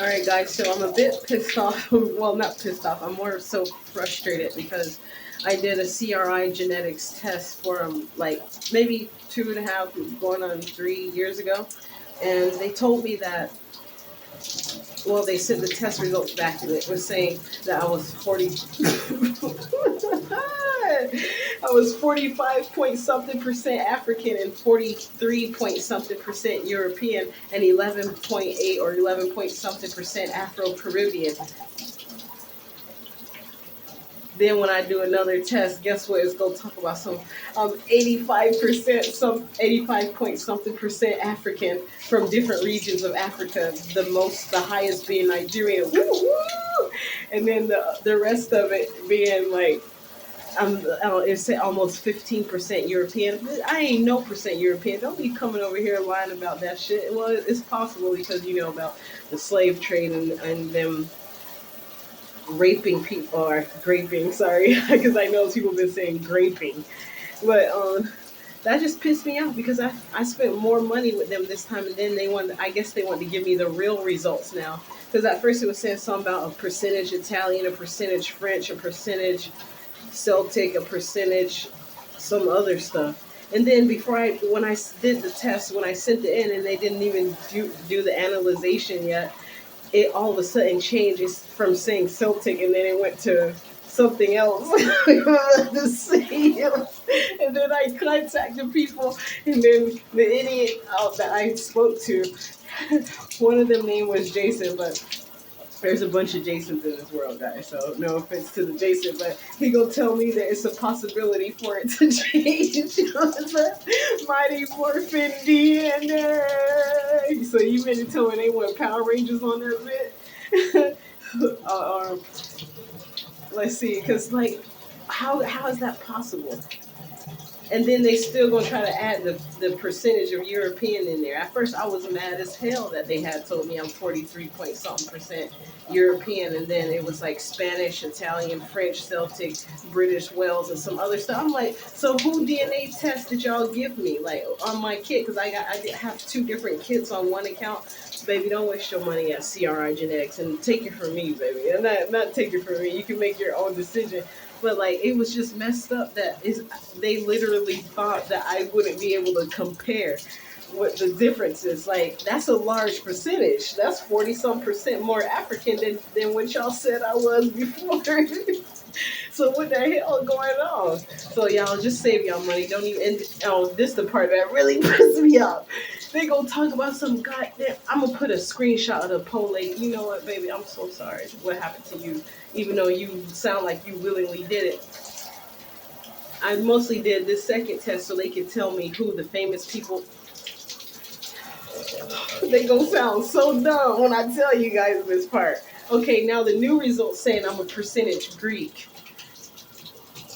All right, guys. So I'm a bit pissed off. Well, not pissed off. I'm more so frustrated because I did a CRI genetics test for like maybe 2.5, going on 3 years ago, and they told me that. Well, they sent the test results back, and it was saying that I was 40. I was 45 point something percent African and 43 point something percent European and 11.8 or 11 point something percent Afro Caribbean. Then when I do another test, guess what? It's gonna talk about some 85%, some 85 point something percent African from different regions of Africa. The highest being Nigerian. Woo, woo! And then the rest of it being like it's almost 15% European. I ain't no percent European. Don't be coming over here lying about that shit. Well, it's possible because you know about the slave trade and them raping people or graping. Sorry, because I know people have been saying graping, but that just pissed me off because I spent more money with them this time, and then I guess they want to give me the real results now. Because at first it was saying something about a percentage Italian, a percentage French, a percentage Celtic, a percentage, some other stuff. And then when I did the test, when I sent it in, and they didn't even do the analyzation yet, it all of a sudden changes from saying Celtic, and then it went to something else. The same. And then I contacted people, and then the idiot that I spoke to, one of them name was Jason, but there's a bunch of Jasons in this world, guys, so no offense to the Jason, but he gonna tell me that it's a possibility for it to change. Mighty Morphin DNA. So you meant to tell me they went Power Rangers on that bit? Let's see, because like, how is that possible? And then they still gonna try to add the percentage of European in there. At first, I was mad as hell that they had told me I'm 43 point something percent European, and then it was like Spanish, Italian, French, Celtic, British, Wales, and some other stuff. I'm like, so who DNA test did y'all give me? Like on my kit, because I did have two different kits on one account. Baby, don't waste your money at CRI Genetics and take it from me, baby. And not take it from me. You can make your own decision. But like, it was just messed up that they literally thought that I wouldn't be able to compare what the difference is. Like, that's a large percentage. That's 40 some percent more African than what y'all said I was before. So what the hell going on? So y'all just save y'all money. Don't even. And this the part that really pisses me off. They gonna talk about some goddamn. I'm gonna put a screenshot of the poll lady. You know what, baby? I'm so sorry. What happened to you? Even though you sound like you willingly did it. I mostly did this second test so they could tell me who the famous people. They gonna sound so dumb when I tell you guys this part. Okay, now the new results saying I'm a percentage Greek.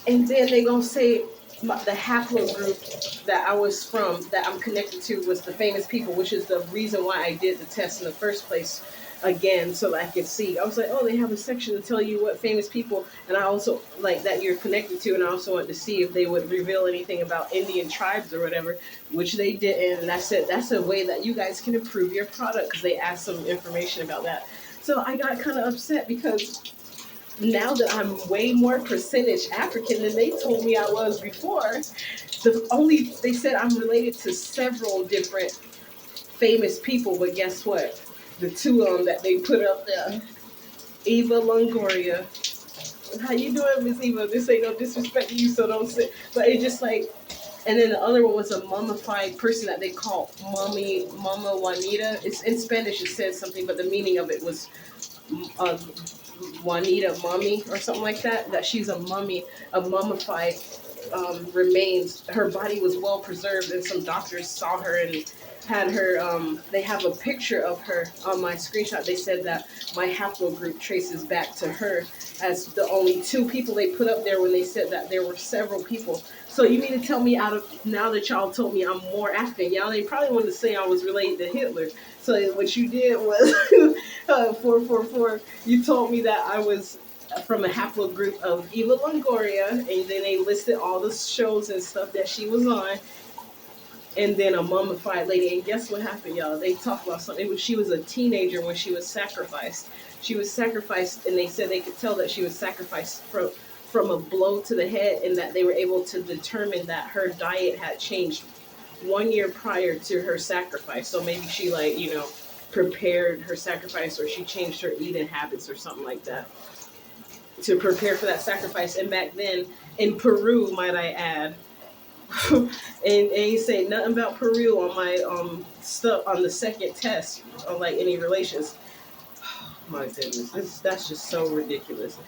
And then they gonna say the haplogroup that I was from, that I'm connected to, was the famous people, which is the reason why I did the test in the first place. Again, so that I could see. I was like, oh, they have a section to tell you what famous people, and I also like that you're connected to, and I also wanted to see if they would reveal anything about Indian tribes or whatever, which they didn't. And I said that's a way that you guys can improve your product because they asked some information about that. So I got kind of upset because now that I'm way more percentage African than they told me I was before, they said I'm related to several different famous people, but guess what? The two of them that they put up there, Eva Longoria. How you doing, Miss Eva? This ain't no disrespect to you, so don't say. But it just like, and then the other one was a mummified person that they call Mama Juanita. It's in Spanish. It says something, but the meaning of it was uh, Juanita mummy or something like that. That she's a mummy, a mummified remains. Her body was well preserved, and some doctors saw her and had her. They have a picture of her on my screenshot. They said that my haplogroup traces back to her as the only two people they put up there when they said that there were several people. So you mean to tell me, out of now that y'all told me I'm more African, y'all they probably wanted to say I was related to Hitler. So what you did was 444. You told me that I was from a haplogroup of Eva Longoria, and then they listed all the shows and stuff that she was on. and then a mummified lady. And guess what happened, y'all? They talked about something. She was a teenager when she was sacrificed. She was sacrificed, and they said they could tell that she was sacrificed from a blow to the head, and that they were able to determine that her diet had changed 1 year prior to her sacrifice. So maybe she, like, prepared her sacrifice, or she changed her eating habits or something like that to prepare for that sacrifice. And back then in Peru, might I add, and he say nothing about Peru on my stuff on the second test on like any relations. Oh, my goodness, that's just so ridiculous.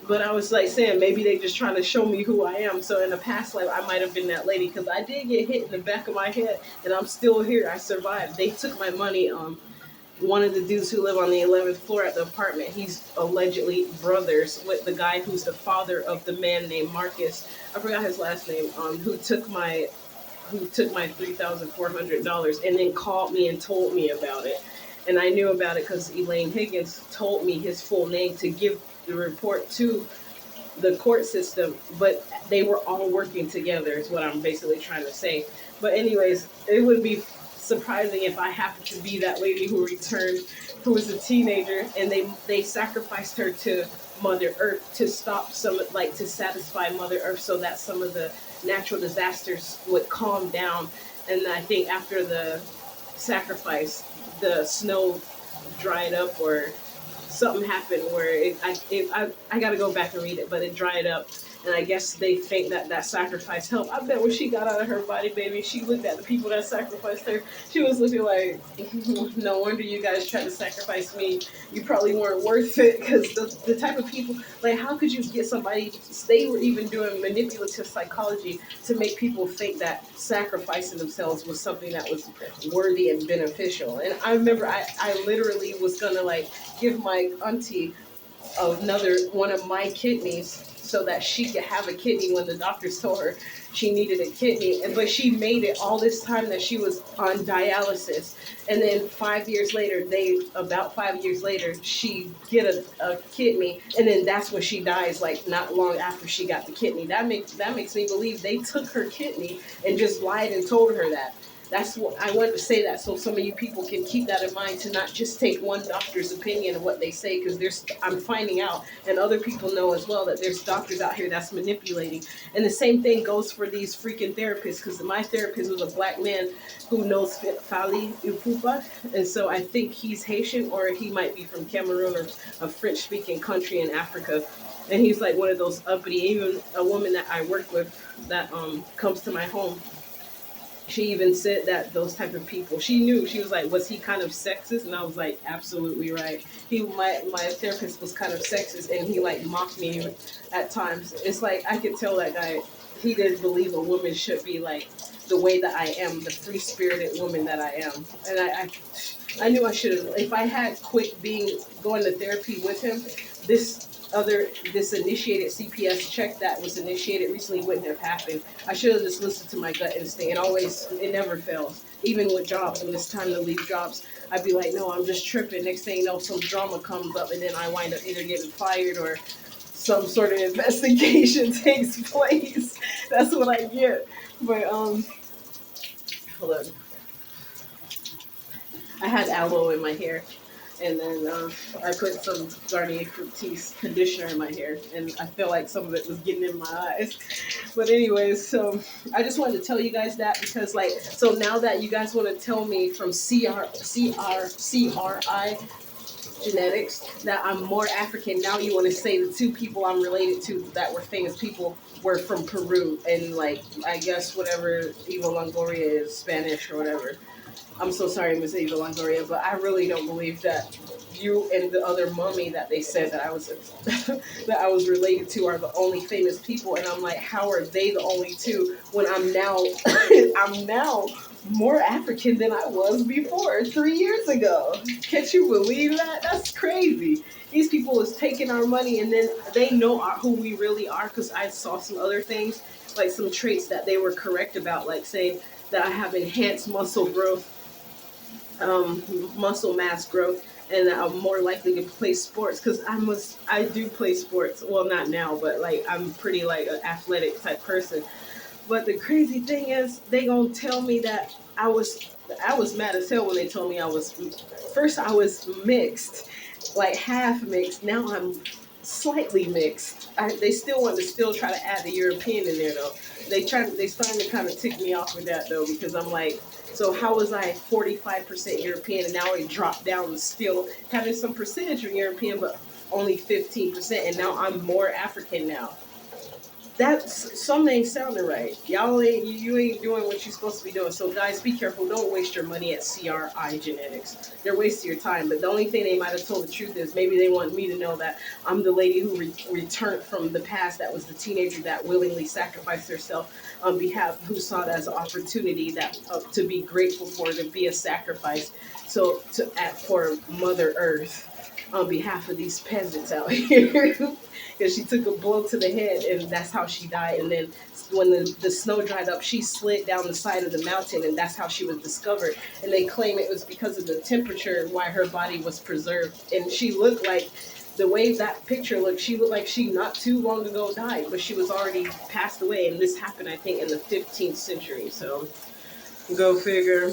But I was like saying, maybe they just trying to show me who I am. So in a past life, I might have been that lady, because I did get hit in the back of my head, and I'm still here. I survived. They took my money. One of the dudes who live on the 11th floor at the apartment, he's allegedly brothers with the guy who's the father of the man named Marcus. I forgot his last name. Who took my $3,400 and then called me and told me about it. And I knew about it because Elaine Higgins told me his full name to give the report to the court system. But they were all working together, is what I'm basically trying to say. But anyways, it would be surprising if I happened to be that lady who returned, who was a teenager, and they sacrificed her to Mother Earth to stop to satisfy Mother Earth, so that some of the natural disasters would calm down. And I think after the sacrifice, the snow dried up, or something happened where I got to go back and read it, but it dried up. And I guess they think that that sacrifice helped. I bet when she got out of her body, baby, she looked at the people that sacrificed her. She was looking like, no wonder you guys tried to sacrifice me. You probably weren't worth it, because the type of people, like, how could you get somebody, they were even doing manipulative psychology to make people think that sacrificing themselves was something that was worthy and beneficial. And I remember I literally was going to, like, give my auntie another one of my kidneys so that she could have a kidney when the doctors told her she needed a kidney. But she made it all this time that she was on dialysis. And then 5 years later, about 5 years later, she get a kidney, and then that's when she dies, like not long after she got the kidney. That makes me believe they took her kidney and just lied and told her that. That's what I wanted to say, that so some of you people can keep that in mind, to not just take one doctor's opinion of what they say, because I'm finding out, and other people know as well, that there's doctors out here that's manipulating. And the same thing goes for these freaking therapists, because my therapist was a black man who knows Fali Ipupa, and so I think he's Haitian, or he might be from Cameroon, or a French-speaking country in Africa. And he's like one of those uppity, even a woman that I work with that comes to my home, she even said that those type of people, she knew, she was like, was he kind of sexist? And I was like, absolutely right. My therapist was kind of sexist, and he like mocked me at times. It's like, I could tell that guy, he didn't believe a woman should be like the way that I am, the free-spirited woman that I am. And I knew I should have, if I had quit going to therapy with him, this initiated CPS check that was initiated recently wouldn't have happened. I should have just listened to my gut instinct. It never fails. Even with jobs, when it's time to leave jobs, I'd be like, no, I'm just tripping. Next thing you know, some drama comes up, and then I wind up either getting fired, or some sort of investigation takes place. That's what I get. But hold on. I had aloe in my hair, and then I put some Garnier Fructis conditioner in my hair, and I feel like some of it was getting in my eyes. But anyways, so I just wanted to tell you guys that, because like, so now that you guys want to tell me from CRI genetics that I'm more African, now you want to say the two people I'm related to that were famous people were from Peru, and like, I guess whatever Eva Longoria is, Spanish or whatever. I'm so sorry, Miss Eva Longoria, but I really don't believe that you and the other mummy that they said that I was that I was related to are the only famous people. And I'm like, how are they the only two when I'm now I'm now more African than I was before 3 years ago? Can't you believe that? That's crazy. These people is taking our money, and then they know who we really are, because I saw some other things, like some traits that they were correct about, like saying that I have enhanced muscle growth, muscle mass growth, and I'm more likely to play sports, because I do play sports. Well, not now, but like I'm pretty like an athletic type person. But the crazy thing is, they gonna tell me that I was mad as hell when they told me I was. First, I was mixed, like half mixed. Now I'm slightly mixed. They still want to still try to add the European in there though. They starting to kind of tick me off with that though, because I'm like, so how was I 45% European and now it dropped down to still having some percentage of European, but only 15%, and now I'm more African now. That's something ain't sounding right. Y'all ain't you ain't doing what you're supposed to be doing. So guys, be careful. Don't waste your money at CRI genetics. They're wasting your time. But the only thing they might have told the truth is maybe they want me to know that I'm the lady who returned from the past. That was the teenager that willingly sacrificed herself on behalf, who saw it as an opportunity that to be grateful for, to be a sacrifice. So to act for Mother Earth on behalf of these peasants out here. Because she took a blow to the head and that's how she died. And then when the snow dried up, she slid down the side of the mountain and that's how she was discovered. And they claim it was because of the temperature why her body was preserved. And she looked like, the way that picture looked, she looked like she not too long ago died, but she was already passed away. And this happened, I think, in the 15th century. So go figure.